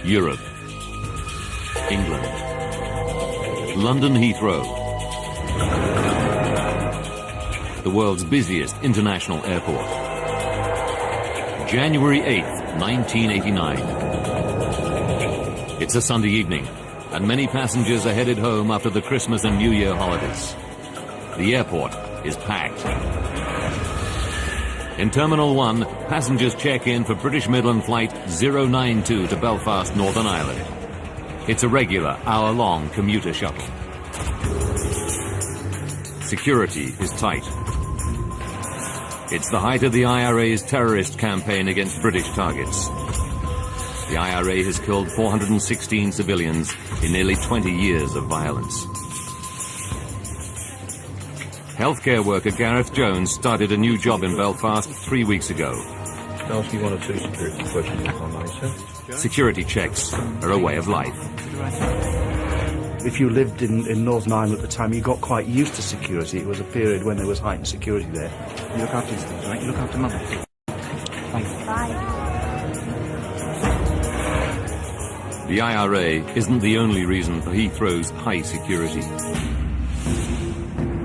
Europe, England, London Heathrow, the world's busiest international airport. January 8th, 1989. It's a Sunday evening, and many passengers are headed home after the Christmas and New Year holidays. The airport is packed. In Terminal 1, passengers check in for British Midland Flight 092 to Belfast, Northern Ireland. It's a regular, hour-long commuter shuttle. Security is tight. It's the height of the IRA's terrorist campaign against British targets. The IRA has killed 416 civilians in nearly 20 years of violence. Healthcare worker Gareth Jones started a new job in Belfast 3 weeks ago. Can I ask you one or two security questions if I may, sir? Security checks are a way of life. If you lived in Northern Ireland at the time, you got quite used to security. It was a period when there was heightened security there. You look after these things, right? You look after Mother. Thanks. Bye. The IRA isn't the only reason for Heathrow's high security.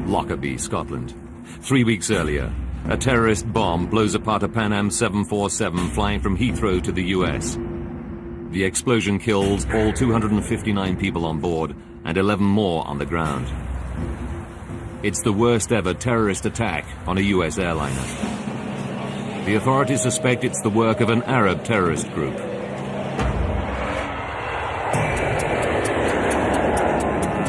Lockerbie, Scotland. 3 weeks earlier, a terrorist bomb blows apart a Pan Am 747 flying from Heathrow to the US. The explosion kills all 259 people on board and 11 more on the ground. It's the worst ever terrorist attack on a US airliner. The authorities suspect it's the work of an Arab terrorist group.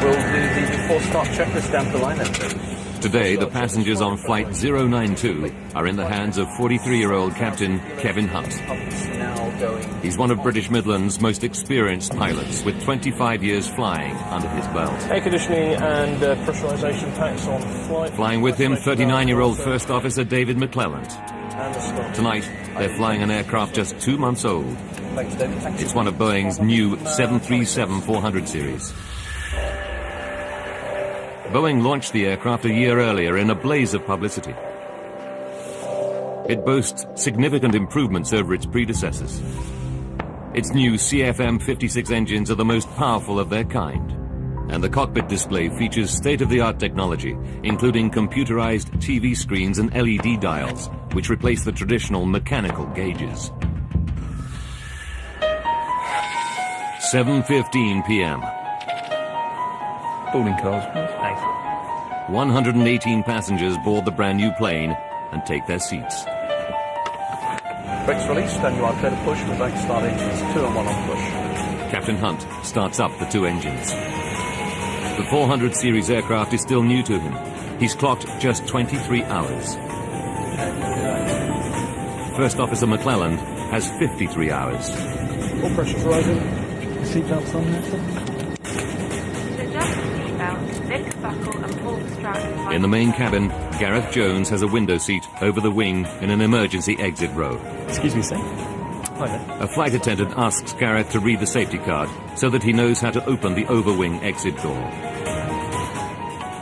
Will the before start checklist down the line then, please? Today, the passengers on Flight 092 are in the hands of 43-year-old Captain Kevin Hunt. He's one of British Midland's most experienced pilots, with 25 years flying under his belt. Air conditioning and pressurization packs on flight. Flying with him, 39-year-old First Officer David McClelland. Tonight, they're flying an aircraft just 2 months old. It's one of Boeing's new 737-400 series. Boeing launched the aircraft a year earlier in a blaze of publicity. It boasts significant improvements over its predecessors. Its new CFM56 engines are the most powerful of their kind, and the cockpit display features state-of-the-art technology, including computerized TV screens and LED dials, which replace the traditional mechanical gauges. 7:15 p.m. Boarding cars, please. Thanks. 118 passengers board the brand new plane and take their seats. Brakes released, and you are clear to push. We're going to start engines 2 and 1 on push. Captain Hunt starts up the 2 engines. The 400 series aircraft is still new to him. He's clocked just 23 hours. First Officer McClelland has 53 hours. All pressures rising. Seatbelts on there, sir? In the main cabin, Gareth Jones has a window seat over the wing in an emergency exit row. Excuse me, sir. Hi there. A flight attendant asks Gareth to read the safety card so that he knows how to open the overwing exit door.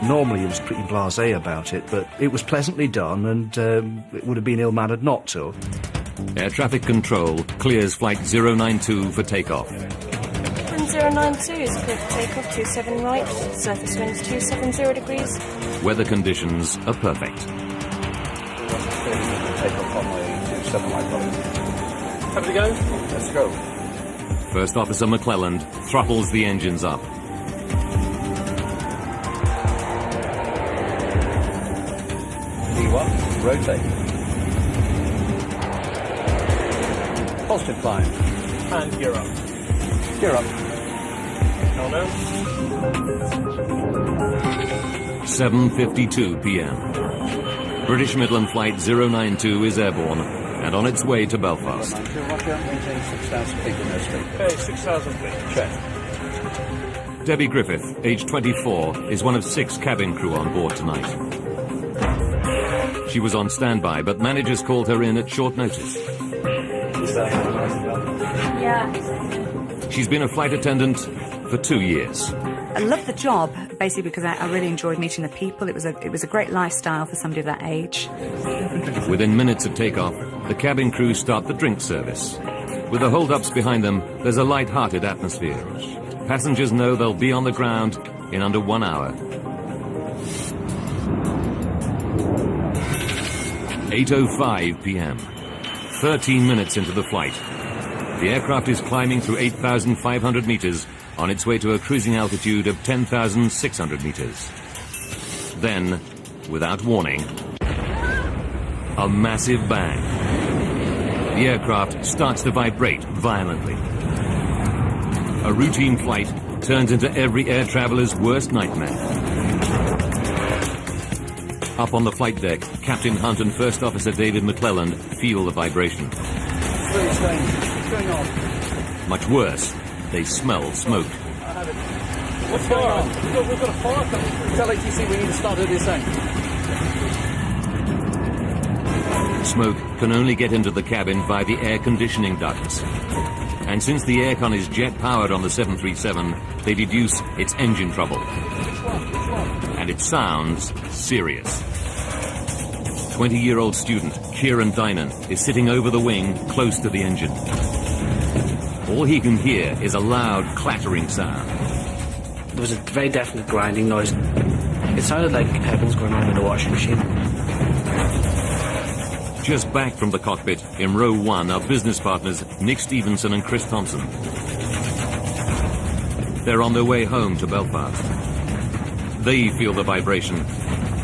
Normally he was pretty blasé about it, but it was pleasantly done, and it would have been ill-mannered not to. Air traffic control clears Flight 092 for takeoff. 092 is clear for takeoff, 27 right, surface winds 270 degrees. Weather conditions are perfect. Takeoff runway 27 right, happy to go? Let's go. First Officer McClelland throttles the engines up. D1, rotate. Positive climb. And gear up. Gear up. 7:52 p.m. British Midland Flight 092 is airborne and on its way to Belfast. Maintain 6,000 feet in airspeed. Okay, 6,000 feet. Check. Debbie Griffith, age 24, is one of 6 cabin crew on board tonight. She was on standby, but managers called her in at short notice. Yeah. She's been a flight attendant for 2 years. I loved the job, basically because I really enjoyed meeting the people. It was a great lifestyle for somebody of that age. Within minutes of takeoff, the cabin crew start the drink service. With the hold-ups behind them, there's a light-hearted atmosphere. Passengers know they'll be on the ground in under 1 hour. 8:05 p.m. 13 minutes into the flight. The aircraft is climbing through 8,500 meters on its way to a cruising altitude of 10,600 meters. Then, without warning, a massive bang. The aircraft starts to vibrate violently. A routine flight turns into every air traveler's worst nightmare. Up on the flight deck, Captain Hunt and First Officer David McClelland feel the vibration. It's very strange. What's going on? Much worse, they smell smoke. What's going on? We've got a fire coming through. Tell ATC we need to start at this end. Smoke can only get into the cabin via the air conditioning ducts. And since the aircon is jet-powered on the 737, they deduce it's engine trouble. And it sounds serious. 20-year-old student Kieran Dynan is sitting over the wing close to the engine. All he can hear is a loud clattering sound. There was a very definite grinding noise. It sounded like pebbles going on in a washing machine. Just back from the cockpit, in row 1, are business partners Nick Stevenson and Chris Thompson. They're on their way home to Belfast. They feel the vibration.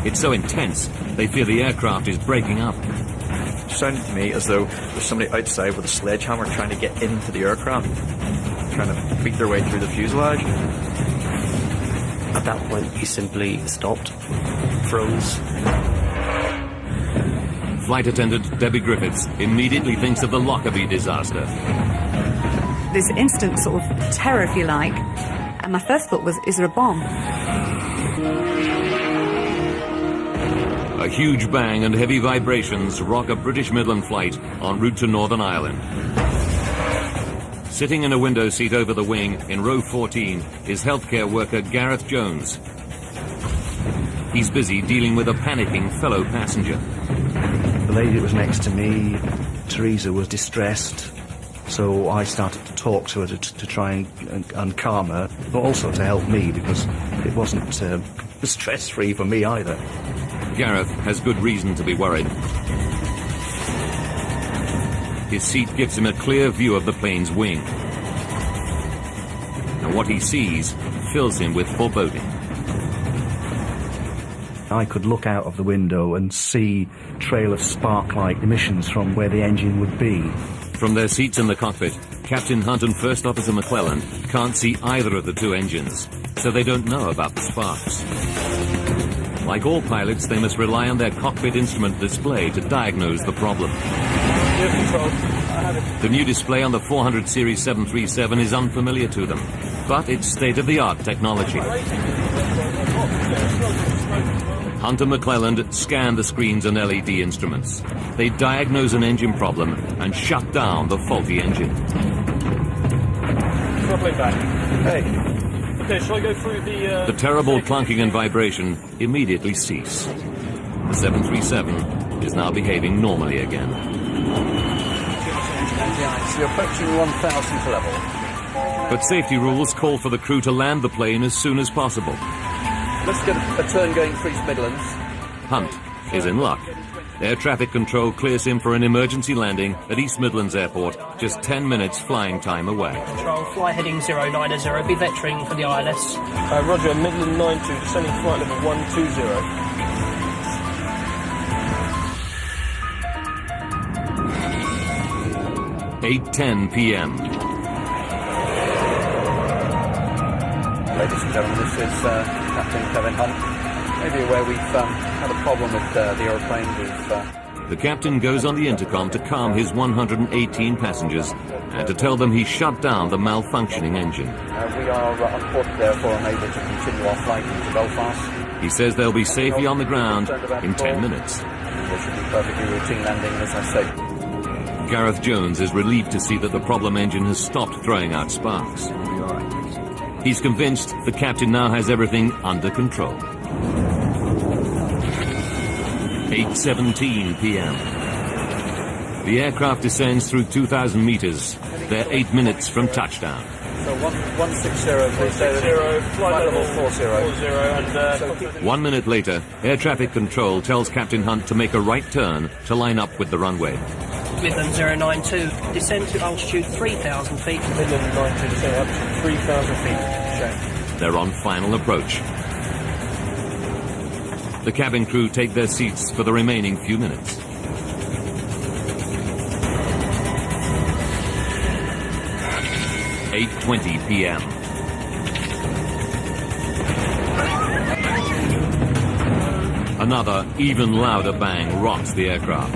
It's so intense, they fear the aircraft is breaking up. It sounded to me as though there's somebody outside with a sledgehammer trying to get into the aircraft, trying to beat their way through the fuselage. At that point, he simply stopped, froze. Flight attendant Debbie Griffiths immediately thinks of the Lockerbie disaster. This instant sort of terror, if you like, and my first thought was, is there a bomb? A huge bang and heavy vibrations rock a British Midland flight en route to Northern Ireland. Sitting in a window seat over the wing in row 14 is healthcare worker Gareth Jones. He's busy dealing with a panicking fellow passenger. The lady that was next to me, Teresa, was distressed, so I started to talk to her to try and calm her, but also to help me because it wasn't stress-free for me either. Gareth has good reason to be worried. His seat gives him a clear view of the plane's wing. And what he sees fills him with foreboding. I could look out of the window and see a trail of spark-like emissions from where the engine would be. From their seats in the cockpit, Captain Hunt and First Officer McClelland can't see either of the two engines, so they don't know about the sparks. Like all pilots, they must rely on their cockpit instrument display to diagnose the problem. The new display on the 400 Series 737 is unfamiliar to them, but it's state-of-the-art technology. Hunt and McClelland scan the screens and LED instruments. They diagnose an engine problem and shut down the faulty engine. Throttling back. Hey. Okay, shall I go through the... The terrible clunking and vibration immediately cease. The 737 is now behaving normally again. So you're approaching 1,000th level. But safety rules call for the crew to land the plane as soon as possible. Let's get a turn going through East Midlands. Hunt is in luck. Air traffic control clears him for an emergency landing at East Midlands Airport, just 10 minutes flying time away. Control, fly heading 090, be vectoring for the ILS. Roger, Midland 92, descending flight level 120. (8:10 p.m.) Ladies and gentlemen, this is Captain Kevin Hunt. Maybe aware we've had a problem with the aeroplane. The captain goes on the intercom to calm his 118 passengers and to tell them he shut down the malfunctioning engine. We are on port, therefore unable to continue our flight into Belfast. He says they'll be safely on the ground in 10 minutes. There should be perfectly routine landing, as I say. Gareth Jones is relieved to see that the problem engine has stopped throwing out sparks. He's convinced the captain now has everything under control. 8:17 p.m. The aircraft descends through 2,000 meters. They're 8 minutes from touchdown. So 160, please. 160, flight level 40. 40, and 1 minute later, air traffic control tells Captain Hunt to make a right turn to line up with the runway. midland 092, descend to altitude 3,000 feet. Midland 92, descend up to 3,000 feet. Shame. They're on final approach. The cabin crew take their seats for the remaining few minutes. (8:20 p.m.) Another, even louder bang rocks the aircraft.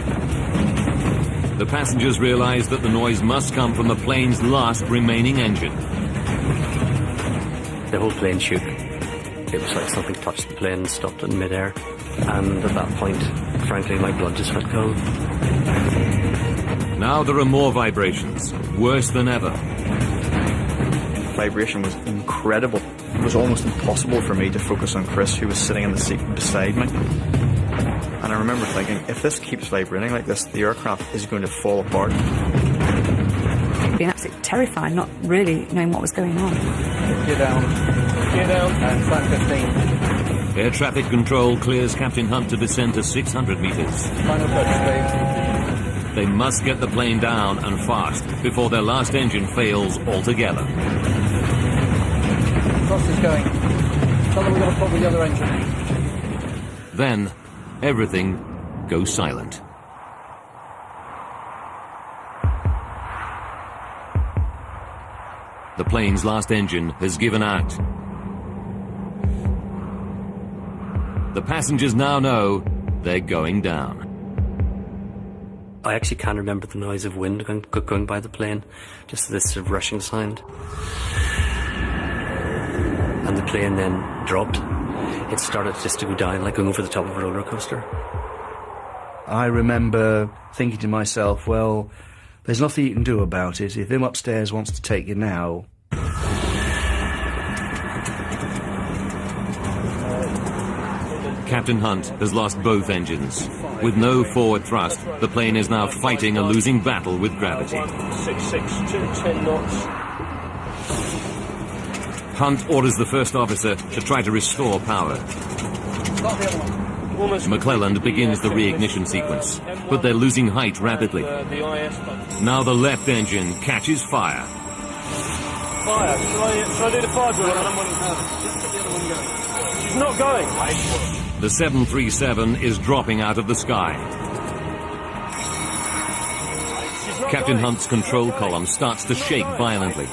The passengers realize that the noise must come from the plane's last remaining engine. The whole plane shook. It was like something touched the plane and stopped it in midair. And at that point, frankly, my blood just went cold. Now there are more vibrations, worse than ever. Vibration was incredible. It was almost impossible for me to focus on Chris, who was sitting in the seat beside me. And I remember thinking, if this keeps vibrating like this, the aircraft is going to fall apart. Being absolutely terrified, not really knowing what was going on. Gear down. Gear down. And flat 15. Air traffic control clears Captain Hunt to descend to 600 meters. Final touch, please. They must get the plane down and fast before their last engine fails altogether. Frost is going. Tell them we've got a problem with the other engine. Then, everything goes silent. The plane's last engine has given out. The passengers now know they're going down. I actually can't remember the noise of wind going by the plane, just this sort of rushing sound. And the plane then dropped. It started just to go down, like going over the top of a roller coaster. I remember thinking to myself, well, there's nothing you can do about it. If him upstairs wants to take you now... Captain Hunt has lost both engines. With no forward thrust, the plane is now fighting a losing battle with gravity. 166, 10 knots. Hunt orders the first officer to try to restore power. McClelland begins the reignition sequence, but they're losing height rapidly. Now the left engine catches fire. Fire. Shall I do the fire drill? She's not going. The 737 is dropping out of the sky. Captain Hunt's control column starts to shake violently.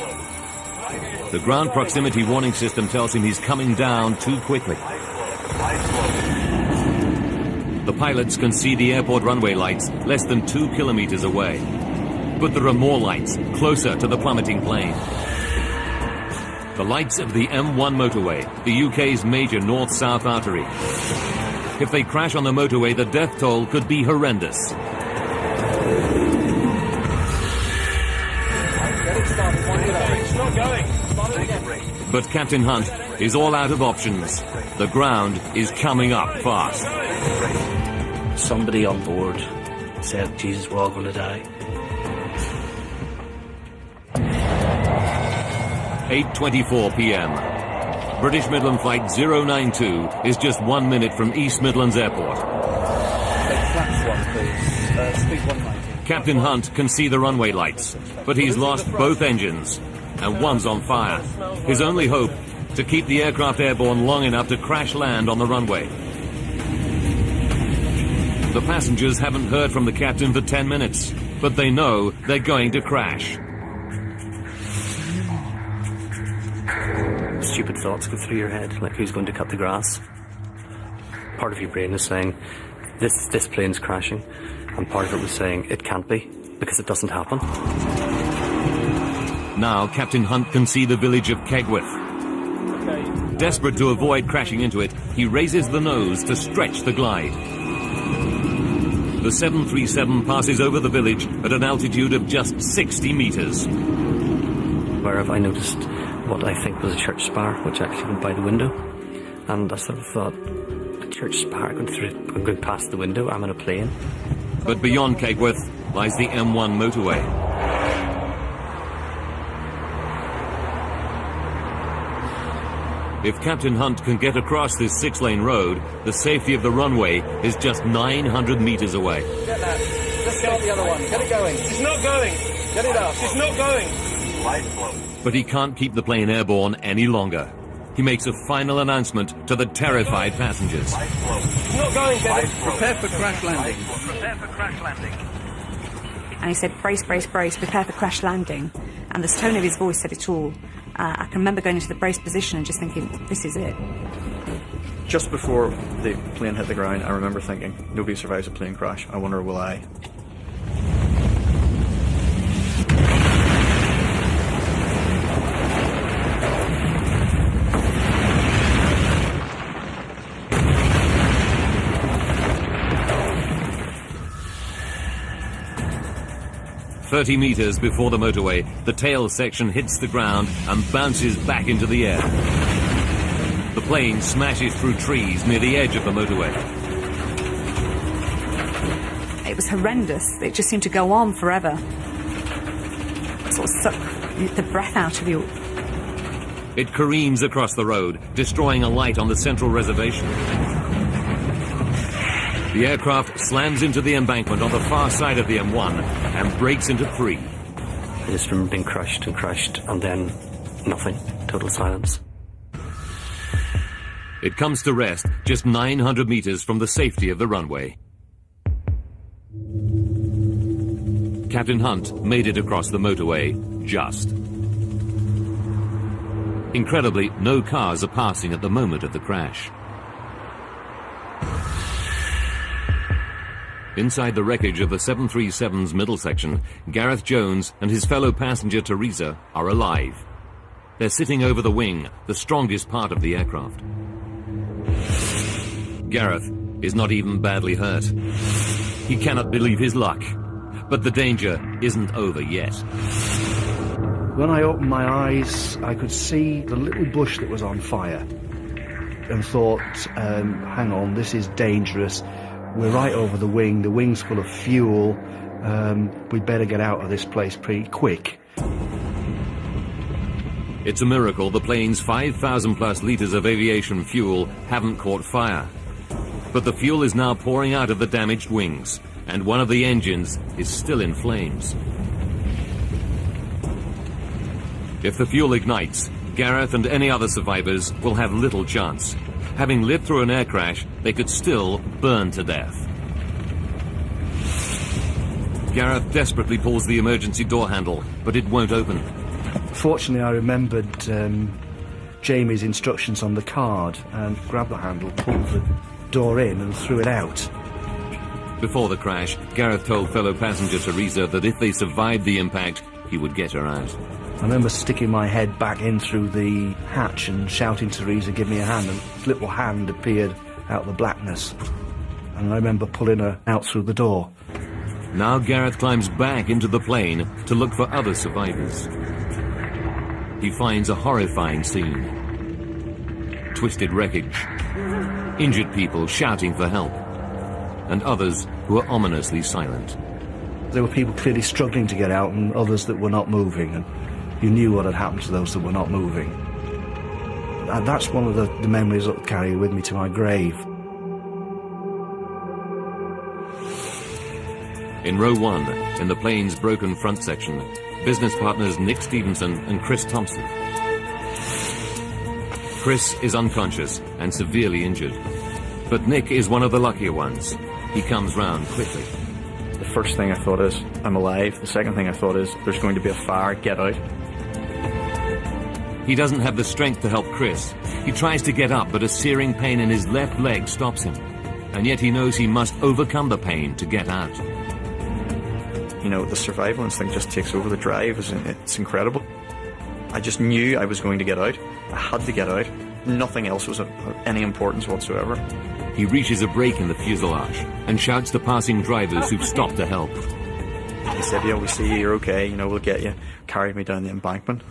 The ground proximity warning system tells him he's coming down too quickly. The pilots can see the airport runway lights less than 2 kilometers away. But there are more lights closer to the plummeting plane. The lights of the M1 motorway, the UK's major north-south artery. If they crash on the motorway, the death toll could be horrendous. It's not going. But Captain Hunt is all out of options. The ground is coming up fast. Somebody on board said, Jesus, we're all going to die. 8:24 p.m. British Midland Flight 092 is just 1 minute from East Midlands Airport. Flaps one, please. Speed 190. Captain Hunt can see the runway lights, but he's lost both engines, and one's on fire. His only hope, to keep the aircraft airborne long enough to crash land on the runway. The passengers haven't heard from the captain for 10 minutes, but they know they're going to crash. Stupid thoughts go through your head, like who's going to cut the grass. Part of your brain is saying, this plane's crashing, and part of it was saying, it can't be, because it doesn't happen. Now Captain Hunt can see the village of Kegworth. Desperate to avoid crashing into it, he raises the nose to stretch the glide. The 737 passes over the village at an altitude of just 60 meters. Where have I noticed what I think was a church spire, which actually went by the window. And I sort of thought, a church spire going past the window, I'm in a plane. But beyond Kegworth, lies the M1 motorway. If Captain Hunt can get across this 6-lane road, the safety of the runway is just 900 meters away. Get that. Just stop the other one. Get it going. It's not going. Get it up. It's not going. But he can't keep the plane airborne any longer. He makes a final announcement to the terrified passengers. It's not going, Kevin. Prepare for crash landing. Prepare for crash landing. And he said, brace, brace, brace, prepare for crash landing. And the tone of his voice said it all. I can remember going into the brace position and just thinking, this is it. Just before the plane hit the ground, I remember thinking, nobody survives a plane crash. I wonder, will I? 30 meters before the motorway, the tail section hits the ground and bounces back into the air. The plane smashes through trees near the edge of the motorway. It was horrendous. It just seemed to go on forever. Sort of suck the breath out of you. It careens across the road, destroying a light on the central reservation. The aircraft slams into the embankment on the far side of the M1 and breaks into three. I just remember being crushed and then nothing. Total silence. It comes to rest just 900 meters from the safety of the runway. Captain Hunt made it across the motorway just. Incredibly, no cars are passing at the moment of the crash. Inside the wreckage of the 737's middle section, Gareth Jones and his fellow passenger Teresa are alive. They're sitting over the wing, the strongest part of the aircraft. Gareth is not even badly hurt. He cannot believe his luck, but the danger isn't over yet. When I opened my eyes, I could see the little bush that was on fire and thought, hang on, this is dangerous. We're right over the wing's full of fuel, we'd better get out of this place pretty quick. It's a miracle the plane's 5,000 plus litres of aviation fuel haven't caught fire. But the fuel is now pouring out of the damaged wings, and one of the engines is still in flames. If the fuel ignites, Gareth and any other survivors will have little chance. Having lived through an air crash, they could still burn to death. Gareth desperately pulls the emergency door handle, but it won't open. Fortunately, I remembered Jamie's instructions on the card and grabbed the handle, pulled the door in and threw it out. Before the crash, Gareth told fellow passenger Teresa that if they survived the impact, he would get her out. I remember sticking my head back in through the hatch and shouting to Teresa, give me a hand, and this little hand appeared out of the blackness. And I remember pulling her out through the door. Now Gareth climbs back into the plane to look for other survivors. He finds a horrifying scene. Twisted wreckage, injured people shouting for help, and others who are ominously silent. There were people clearly struggling to get out and others that were not moving, and you knew what had happened to those that were not moving. And that's one of the memories I'll carry with me to my grave. In row one, in the plane's broken front section, business partners Nick Stevenson and Chris Thompson. Chris is unconscious and severely injured, but Nick is one of the luckier ones. He comes round quickly. The first thing I thought is, I'm alive. The second thing I thought is, there's going to be a fire, get out. He doesn't have the strength to help Chris. He tries to get up, but a searing pain in his left leg stops him. And yet he knows he must overcome the pain to get out. You know, the survival instinct just takes over. The drive, it's incredible. I just knew I was going to get out. I had to get out. Nothing else was of any importance whatsoever. He reaches a break in the fuselage and shouts to passing drivers who've stopped to help. He said, yeah, we see you, you're okay, you know, we'll get you. Carried me down the embankment.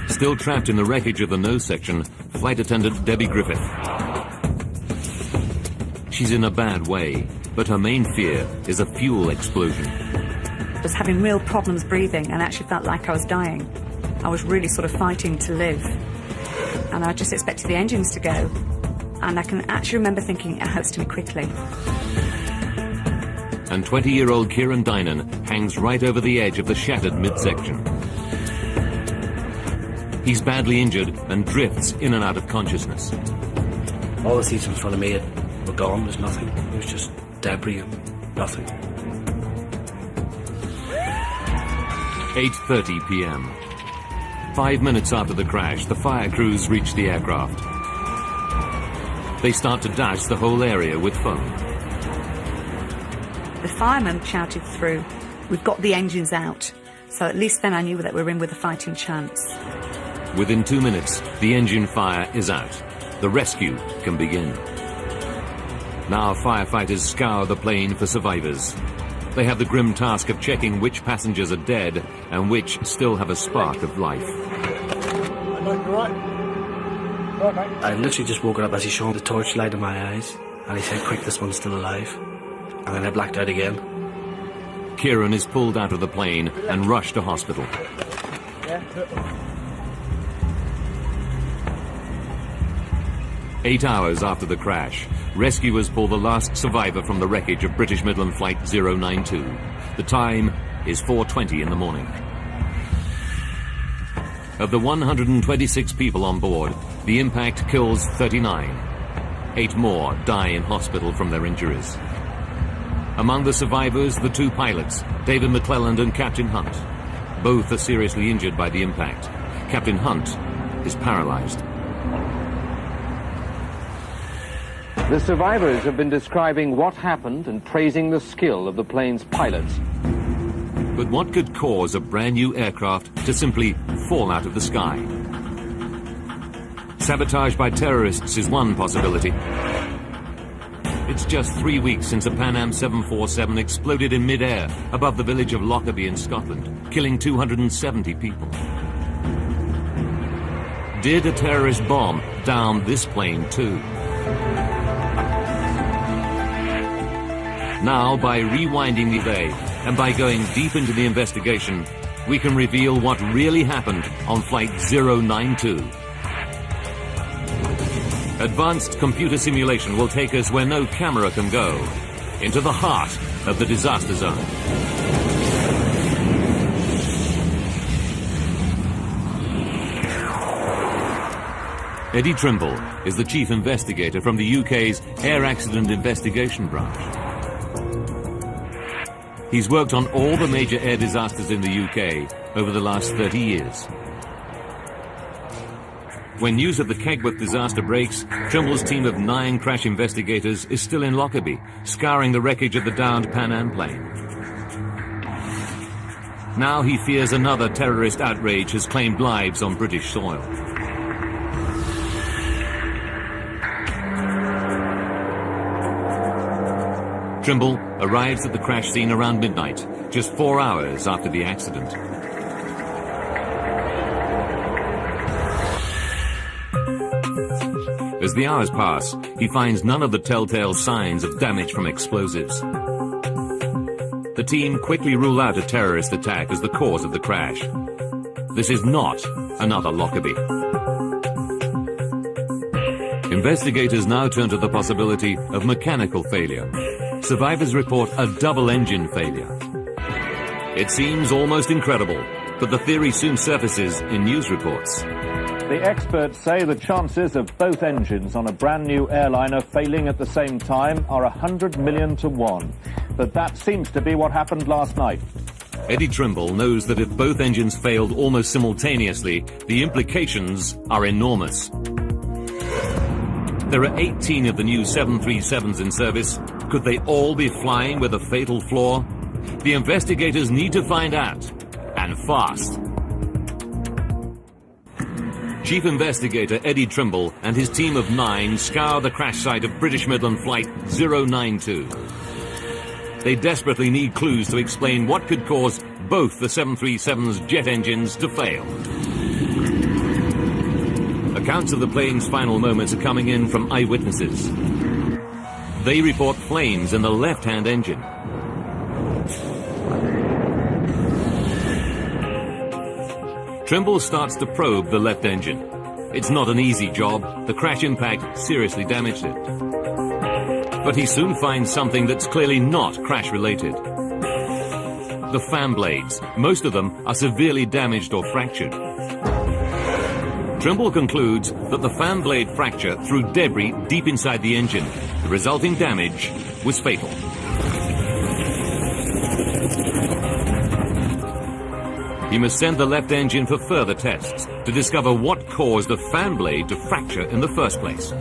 Still trapped in the wreckage of the nose section, flight attendant Debbie Griffith. She's in a bad way. but her main fear is a fuel explosion. I was having real problems breathing and actually felt like I was dying. I was really sort of fighting to live. And I just expected the engines to go. And I can actually remember thinking, it has to be quickly. And 20-year-old Kieran Dynan hangs right over the edge of the shattered midsection. He's badly injured and drifts in and out of consciousness. All the seats in front of me were gone. There's nothing. It was just debris and nothing. 8:30 p.m. 5 minutes after the crash, the fire crews reach the aircraft. They start to douse the whole area with foam. The fireman shouted through, "We've got the engines out." So at least then I knew that we were in with a fighting chance. Within 2 minutes, the engine fire is out. The rescue can begin. Now firefighters scour the plane for survivors. They have the grim task of checking which passengers are dead and which still have a spark of life. I literally just woke up as he shone the torchlight in my eyes, and he said, "Quick, this one's still alive." And then I blacked out again. Kieran is pulled out of the plane and rushed to hospital. 8 hours after the crash, rescuers pull the last survivor from the wreckage of British Midland Flight 092. The time is 4:20 in the morning. Of the 126 people on board, the impact kills 39. 8 more die in hospital from their injuries. Among the survivors, the 2 pilots, David McClelland and Captain Hunt. Both are seriously injured by the impact. Captain Hunt is paralyzed. The survivors have been describing what happened and praising the skill of the plane's pilots. But what could cause a brand new aircraft to simply fall out of the sky? Sabotage by terrorists is one possibility. It's just 3 weeks since a Pan Am 747 exploded in mid-air above the village of Lockerbie in Scotland, killing 270 people. Did a terrorist bomb down this plane too? Now, by rewinding the day and by going deep into the investigation, we can reveal what really happened on Flight 092. Advanced computer simulation will take us where no camera can go, into the heart of the disaster zone. Eddie Trimble is the chief investigator from the UK's Air Accident Investigation Branch. He's worked on all the major air disasters in the UK over the last 30 years. When news of the Kegworth disaster breaks, Trimble's team of 9 crash investigators is still in Lockerbie, scouring the wreckage of the downed Pan Am plane. Now he fears another terrorist outrage has claimed lives on British soil. Trimble arrives at the crash scene around midnight, just 4 hours after the accident. As the hours pass, he finds none of the telltale signs of damage from explosives. The team quickly rule out a terrorist attack as the cause of the crash. This is not another Lockerbie. Investigators now turn to the possibility of mechanical failure. Survivors report a double engine failure. It seems almost incredible, but the theory soon surfaces in news reports. The experts say the chances of both engines on a brand new airliner failing at the same time are 100 million to 1. But that seems to be what happened last night. Eddie Trimble knows that if both engines failed almost simultaneously, the implications are enormous. There are 18 of the new 737s in service. Could they all be flying with a fatal flaw? The investigators need to find out, and fast. Chief Investigator Eddie Trimble and his team of 9 scour the crash site of British Midland Flight 092. They desperately need clues to explain what could cause both the 737's jet engines to fail. Accounts of the plane's final moments are coming in from eyewitnesses. they report flames in the left-hand engine. Trimble starts to probe the left engine. It's not an easy job. The crash impact seriously damaged it. But he soon finds something that's clearly not crash-related. The fan blades. Most of them are severely damaged or fractured. Trimble concludes that the fan blade fracture threw debris deep inside the engine. The resulting damage was fatal. He must send the left engine for further tests to discover what caused a fan blade to fracture in the first place.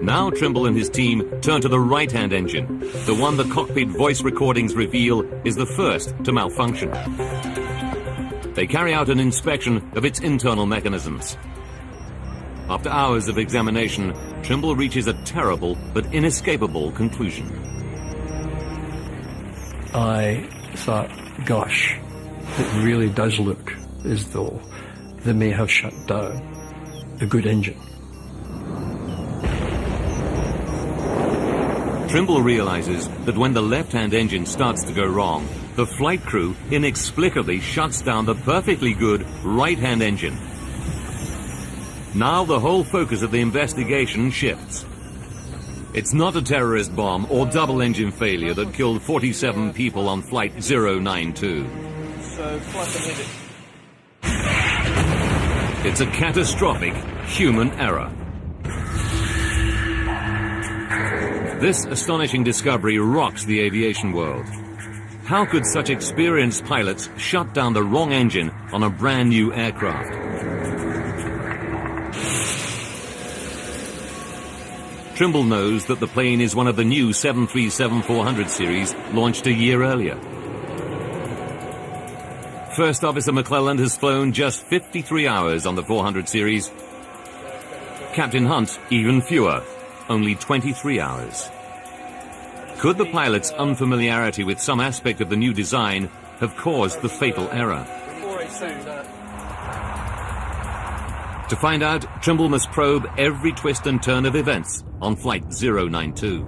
Now Trimble and his team turn to the right-hand engine, the one the cockpit voice recordings reveal is the first to malfunction. They carry out an inspection of its internal mechanisms. After hours of examination, Trimble reaches a terrible but inescapable conclusion. I thought, gosh, it really does look as though they may have shut down a good engine. Trimble realizes that when the left-hand engine starts to go wrong, the flight crew inexplicably shuts down the perfectly good right-hand engine. Now the whole focus of the investigation shifts. It's not a terrorist bomb or double-engine failure that killed 47 people on Flight 092. It's a catastrophic human error. This astonishing discovery rocks the aviation world. How could such experienced pilots shut down the wrong engine on a brand new aircraft? Trimble knows that the plane is one of the new 737-400 series launched a year earlier. First Officer McClelland has flown just 53 hours on the 400 series. Captain Hunt, even fewer, only 23 hours. Could the pilot's unfamiliarity with some aspect of the new design have caused the fatal error? To find out, Trimble must probe every twist and turn of events on Flight 092.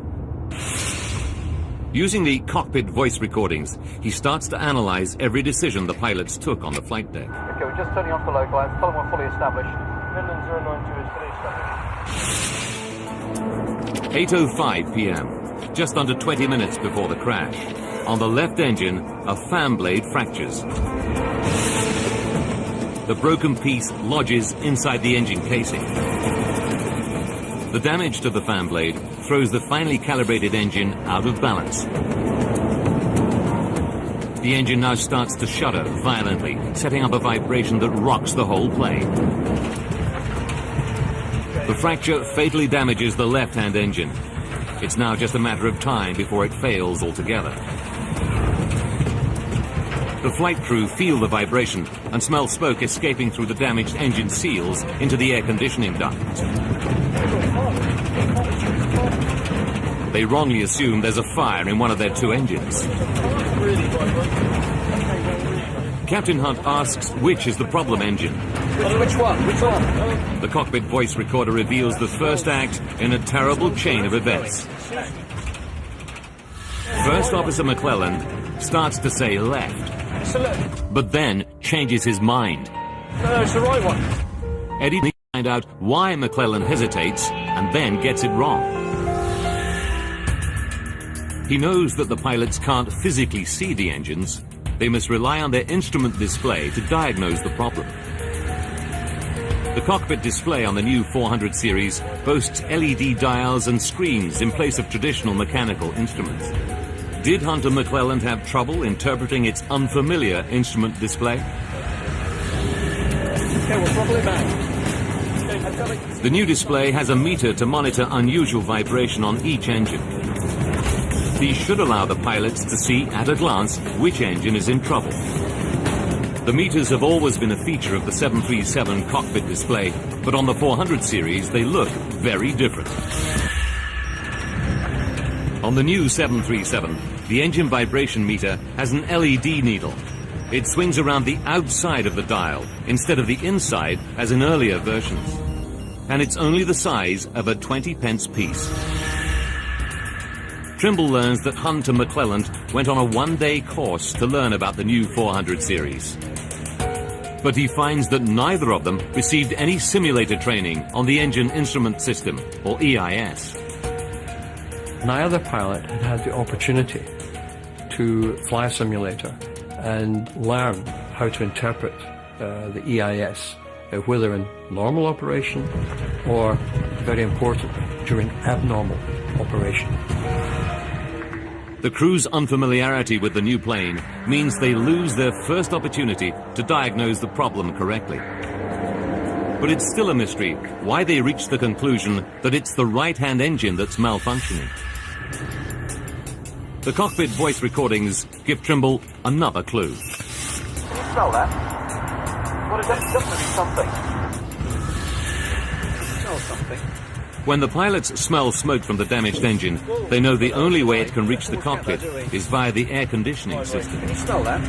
Using the cockpit voice recordings, he starts to analyze every decision the pilots took on the flight deck. Okay, we're just turning off the localizer. Tell them we're fully established. Midland 092 is fully established. 8:05 p.m., just under 20 minutes before the crash. On the left engine, a fan blade fractures. The broken piece lodges inside the engine casing. The damage to the fan blade throws the finely calibrated engine out of balance. The engine now starts to shudder violently, setting up a vibration that rocks the whole plane. The fracture fatally damages the left-hand engine. It's now just a matter of time before it fails altogether. The flight crew feel the vibration and smell smoke escaping through the damaged engine seals into the air conditioning duct. They wrongly assume there's a fire in one of their two engines. Captain Hunt asks which is the problem engine. Which one? Which one? The cockpit voice recorder reveals the first act in a terrible chain of events. First Officer McClelland starts to say left, but then changes his mind. No, it's the right one. Eddie needs to find out why McClelland hesitates and then gets it wrong. He knows that the pilots can't physically see the engines. They must rely on their instrument display to diagnose the problem. The cockpit display on the new 400 series boasts LED dials and screens in place of traditional mechanical instruments. Did Hunter McClelland have trouble interpreting its unfamiliar instrument display? Okay, we'll throttle it back. The new display has a meter to monitor unusual vibration on each engine. These should allow the pilots to see at a glance which engine is in trouble. The meters have always been a feature of the 737 cockpit display, but on the 400 series they look very different. On the new 737, the engine vibration meter has an LED needle. It swings around the outside of the dial instead of the inside as in earlier versions. and it's only the size of a 20-pence piece. Trimble learns that Hunt and McClelland went on a one-day course to learn about the new 400 series. But he finds that neither of them received any simulator training on the Engine Instrument System, or EIS. Neither pilot had had the opportunity to fly a simulator and learn how to interpret the EIS, whether in normal operation or, very importantly, during abnormal operation. The crew's unfamiliarity with the new plane means they lose their first opportunity to diagnose the problem correctly. But it's still a mystery why they reached the conclusion that it's the right-hand engine that's malfunctioning. The cockpit voice recordings give Trimble another clue. Can you smell that? What is that? It doesn't be something. It smells something. When the pilots smell smoke from the damaged engine, they know the only way it can reach the cockpit is via the air conditioning system. Can you smell that?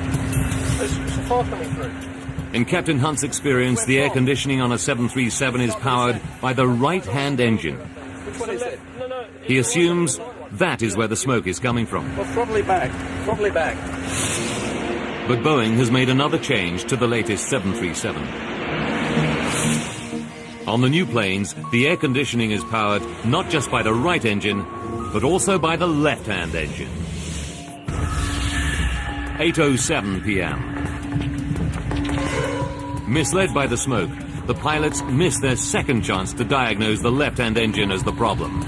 There's a fire coming through. In Captain Hunt's experience, the air conditioning on a 737 is powered by the right-hand engine. Which one is it? He assumes that is where the smoke is coming from. Well, throttle it back. Throttle it back. But Boeing has made another change to the latest 737. On the new planes, the air conditioning is powered not just by the right engine, but also by the left-hand engine. 8:07 p.m. Misled by the smoke, the pilots miss their second chance to diagnose the left-hand engine as the problem.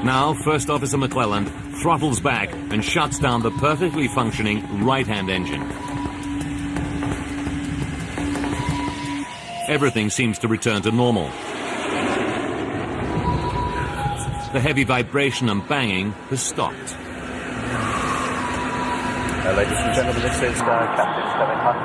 Now, First Officer McClelland throttles back and shuts down the perfectly functioning right-hand engine. Everything seems to return to normal. The heavy vibration and banging has stopped. Ladies and gentlemen, this is Captain Kevin Hunt.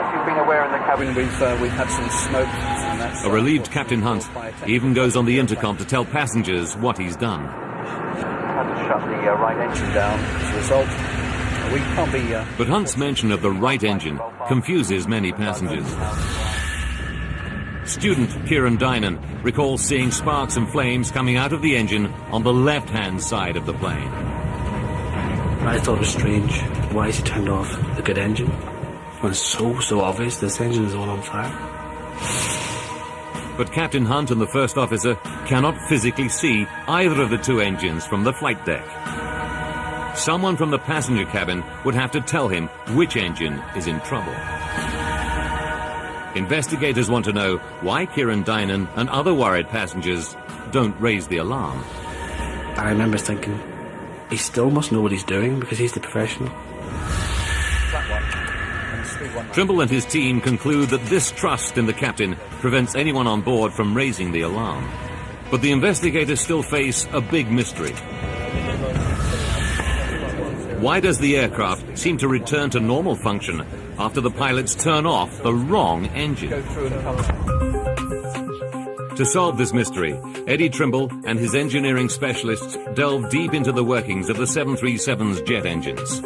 If you've been aware in the cabin, we've had some smoke. And that's, A relieved Captain Hunt even goes on the intercom to tell passengers what he's done. Had to shut the right engine down as a result. We can't be... But Hunt's mention of the right engine confuses many passengers. Student Kieran Dynan recalls seeing sparks and flames coming out of the engine on the left-hand side of the plane. I thought it was strange. Why is he turned off the good engine? When it's so obvious this engine is all on fire. But Captain Hunt and the first officer cannot physically see either of the two engines from the flight deck. Someone from the passenger cabin would have to tell him which engine is in trouble. Investigators want to know why Kieran Dynan and other worried passengers don't raise the alarm. I remember thinking, he still must know what he's doing because he's the professional. Trimble and his team conclude that this trust in the captain prevents anyone on board from raising the alarm. But the investigators still face a big mystery. Why does the aircraft seem to return to normal function after the pilots turn off the wrong engine? To solve this mystery, Eddie Trimble and his engineering specialists delve deep into the workings of the 737's jet engines.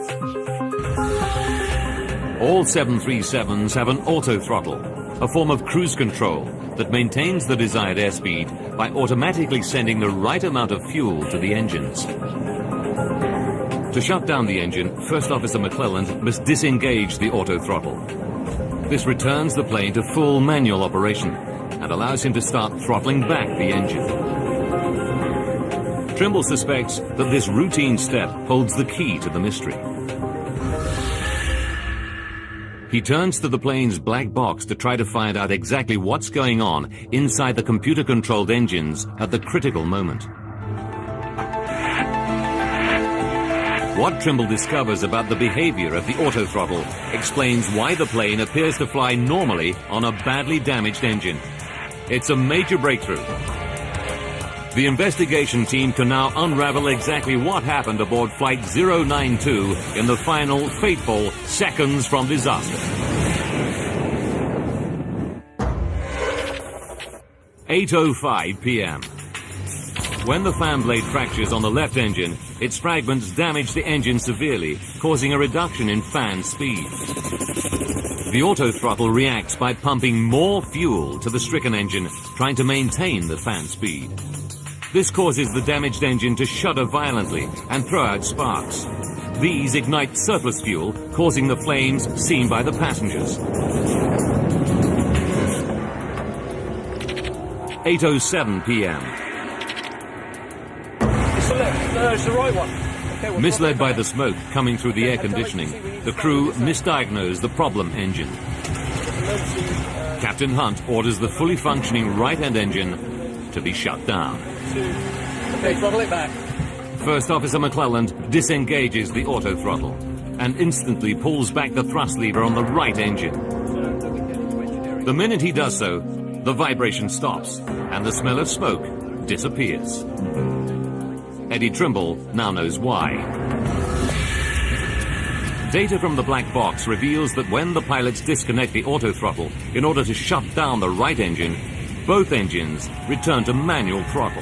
All 737s have an auto-throttle, a form of cruise control that maintains the desired airspeed by automatically sending the right amount of fuel to the engines. To shut down the engine, First Officer McClelland must disengage the auto-throttle. This returns the plane to full manual operation and allows him to start throttling back the engine. Trimble suspects that this routine step holds the key to the mystery. He turns to the plane's black box to try to find out exactly what's going on inside the computer-controlled engines at the critical moment. What Trimble discovers about the behavior of the autothrottle explains why the plane appears to fly normally on a badly damaged engine. It's a major breakthrough. The investigation team can now unravel exactly what happened aboard Flight 092 in the final, fateful seconds from disaster. 8:05 p.m. When the fan blade fractures on the left engine, its fragments damage the engine severely, causing a reduction in fan speed. The auto-throttle reacts by pumping more fuel to the stricken engine, trying to maintain the fan speed. This causes the damaged engine to shudder violently and throw out sparks. These ignite surplus fuel, causing the flames seen by the passengers. 8:07 p.m. It's the left. No, it's the right one. Okay, Misled by the smoke coming through the air conditioning, the crew misdiagnosed the problem engine. Captain Hunt orders the fully functioning right-hand engine to be shut down. Okay, throttle it back. First Officer McClelland disengages the auto-throttle and instantly pulls back the thrust lever on the right engine. The minute he does so, the vibration stops and the smell of smoke disappears. Eddie Trimble now knows why. Data from the black box reveals that when the pilots disconnect the auto-throttle in order to shut down the right engine, both engines return to manual throttle.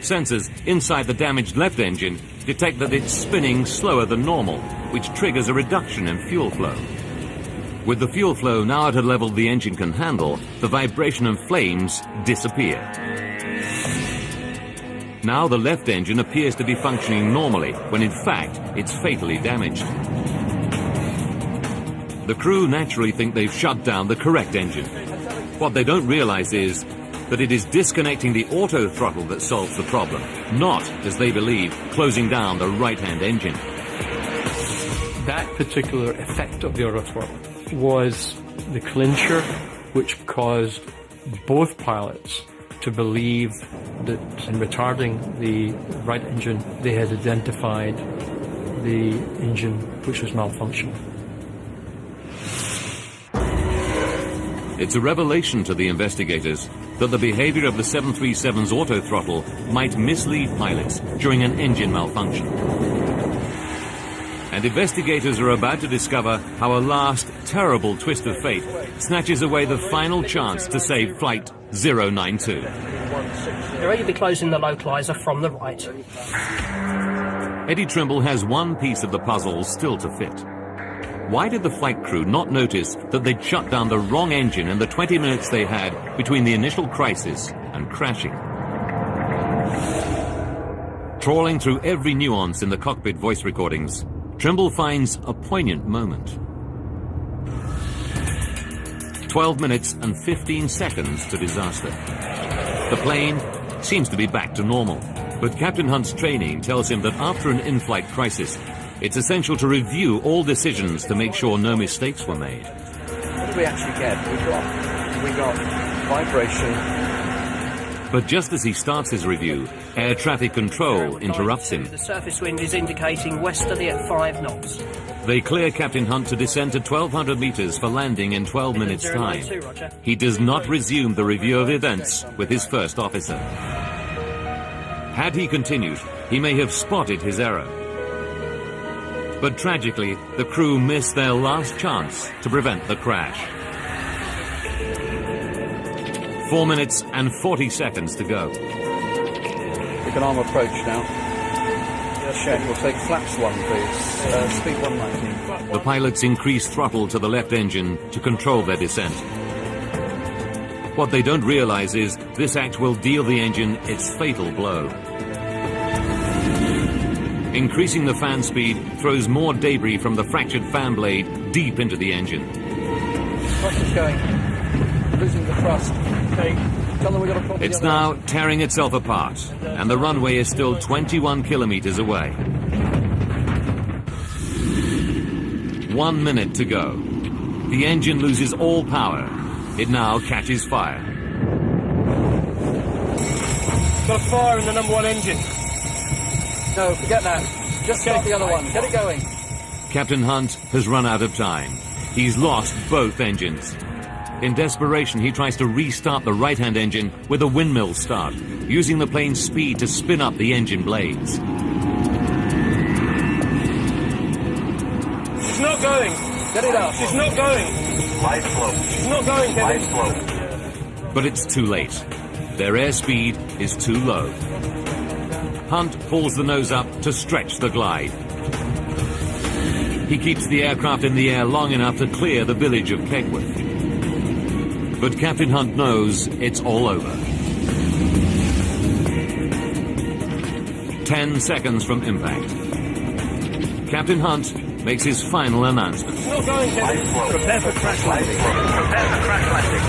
Sensors inside the damaged left engine detect that it's spinning slower than normal, which triggers a reduction in fuel flow. With the fuel flow now at a level the engine can handle, the vibration and flames disappear. Now the left engine appears to be functioning normally, when in fact it's fatally damaged. The crew naturally think they've shut down the correct engine. What they don't realize is that it is disconnecting the auto throttle that solves the problem, not, as they believe, closing down the right-hand engine. That particular effect of the auto throttle was the clincher which caused both pilots to believe that in retarding the right engine, they had identified the engine which was malfunctioning. It's a revelation to the investigators that the behavior of the 737's auto-throttle might mislead pilots during an engine malfunction. And investigators are about to discover how a last terrible twist of fate snatches away the final chance to save Flight 092. You're ready to be closing the localizer from the right. Eddie Trimble has one piece of the puzzle still to fit. Why did the flight crew not notice that they'd shut down the wrong engine in the 20 minutes they had between the initial crisis and crashing? Trawling through every nuance in the cockpit voice recordings, Trimble finds a poignant moment. 12 minutes and 15 seconds to disaster. The plane seems to be back to normal, but Captain Hunt's training tells him that after an in-flight crisis, it's essential to review all decisions to make sure no mistakes were made. What did we actually get? We got vibration. But just as he starts his review, air traffic control interrupts him. The surface wind is indicating westerly at 5 knots. They clear Captain Hunt to descend to 1,200 meters for landing in 12 minutes' time. He does not resume the review of events with his first officer. Had he continued, he may have spotted his error. But tragically, the crew missed their last chance to prevent the crash. 4 minutes and 40 seconds to go. We can arm approach now. Check, we'll take flaps 1, please. Speed 190. The pilots increase throttle to the left engine to control their descent. What they don't realize is this act will deal the engine its fatal blow. Increasing the fan speed throws more debris from the fractured fan blade deep into the engine. Thrust is going. Losing the thrust. Okay. Tell them we got a problem. It's now tearing itself apart, and the runway is still 21 kilometers away. 1 minute to go. The engine loses all power. It now catches fire. Got a fire in the number 1 engine. No, forget that. Just start the other one. Get it going. Captain Hunt has run out of time. He's lost both engines. In desperation, he tries to restart the right-hand engine with a windmill start, using the plane's speed to spin up the engine blades. It's not going. Get it out. It's not going. Light slow. It's not going, Kevin. Light slow. But it's too late. Their airspeed is too low. Hunt pulls the nose up to stretch the glide. He keeps the aircraft in the air long enough to clear the village of Kegworth. But Captain Hunt knows it's all over. 10 seconds from impact. Captain Hunt makes his final announcement. Not going, Kevin. Prepare for crash landing. Prepare for crash landing.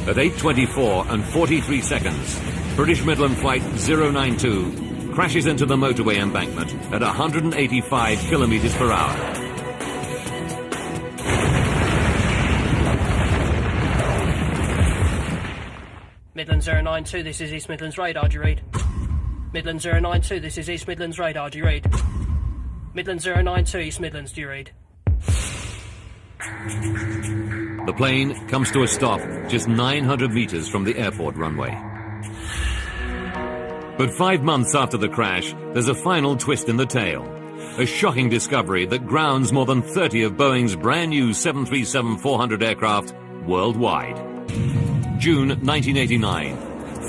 At 8:24 and 43 seconds, British Midland Flight 092 crashes into the motorway embankment at 185 kilometers per hour. Midland 092, this is East Midlands radar, do you read? Midland 092, this is East Midlands radar, do you read? Midland 092, East Midlands, do you read? The plane comes to a stop just 900 meters from the airport runway. But 5 months after the crash, there's a final twist in the tale. A shocking discovery that grounds more than 30 of Boeing's brand new 737-400 aircraft worldwide. June 1989.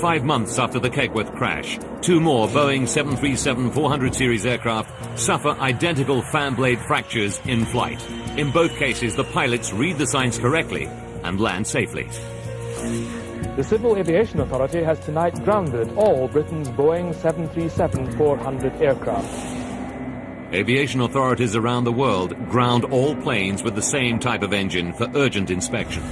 5 months after the Kegworth crash, 2 more Boeing 737-400 series aircraft suffer identical fan blade fractures in flight. In both cases, the pilots read the signs correctly and land safely. The Civil Aviation Authority has tonight grounded all Britain's Boeing 737-400 aircraft. Aviation authorities around the world ground all planes with the same type of engine for urgent inspection.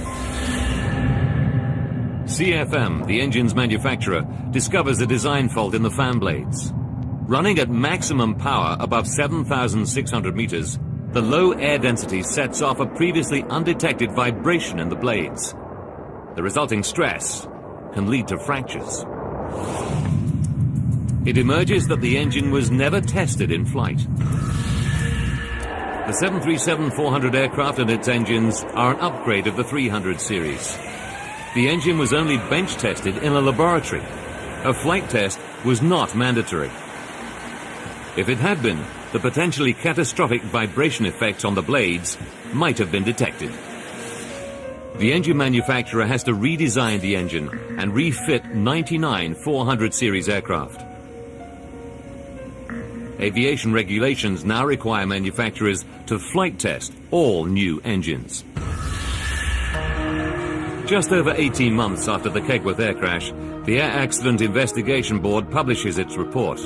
CFM, the engine's manufacturer, discovers a design fault in the fan blades. Running at maximum power above 7,600 meters, the low air density sets off a previously undetected vibration in the blades. The resulting stress can lead to fractures. It emerges that the engine was never tested in flight. The 737-400 aircraft and its engines are an upgrade of the 300 series. The engine was only bench tested in a laboratory. A flight test was not mandatory. If it had been, the potentially catastrophic vibration effects on the blades might have been detected. The engine manufacturer has to redesign the engine and refit 99 400 series aircraft. Aviation regulations now require manufacturers to flight test all new engines. Just over 18 months after the Kegworth air crash, the Air Accident Investigation Board publishes its report.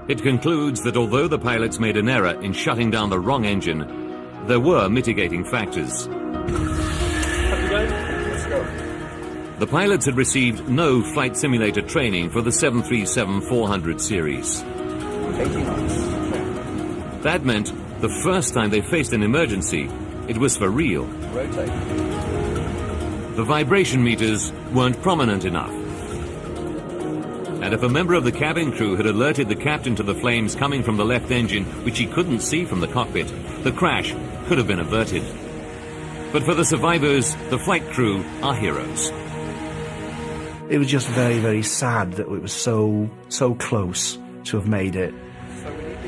It concludes that although the pilots made an error in shutting down the wrong engine, there were mitigating factors. The pilots had received no flight simulator training for the 737-400 series. 18 months. That meant the first time they faced an emergency, it was for real. Rotate. The vibration meters weren't prominent enough. And if a member of the cabin crew had alerted the captain to the flames coming from the left engine, which he couldn't see from the cockpit, the crash could have been averted. But for the survivors, the flight crew are heroes. It was just very, very sad that it was so close to have made it.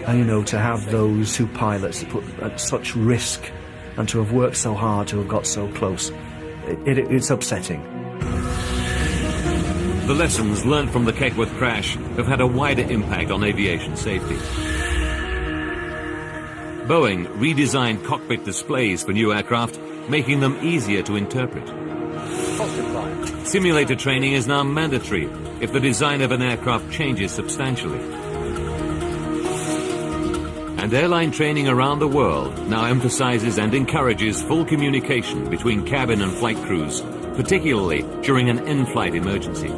And, you know, to have those 2 pilots put at such risk and to have worked so hard to have got so close, it's upsetting. The lessons learned from the Kegworth crash have had a wider impact on aviation safety. Boeing redesigned cockpit displays for new aircraft, making them easier to interpret. Simulator training is now mandatory if the design of an aircraft changes substantially. And airline training around the world now emphasizes and encourages full communication between cabin and flight crews, particularly during an in-flight emergency.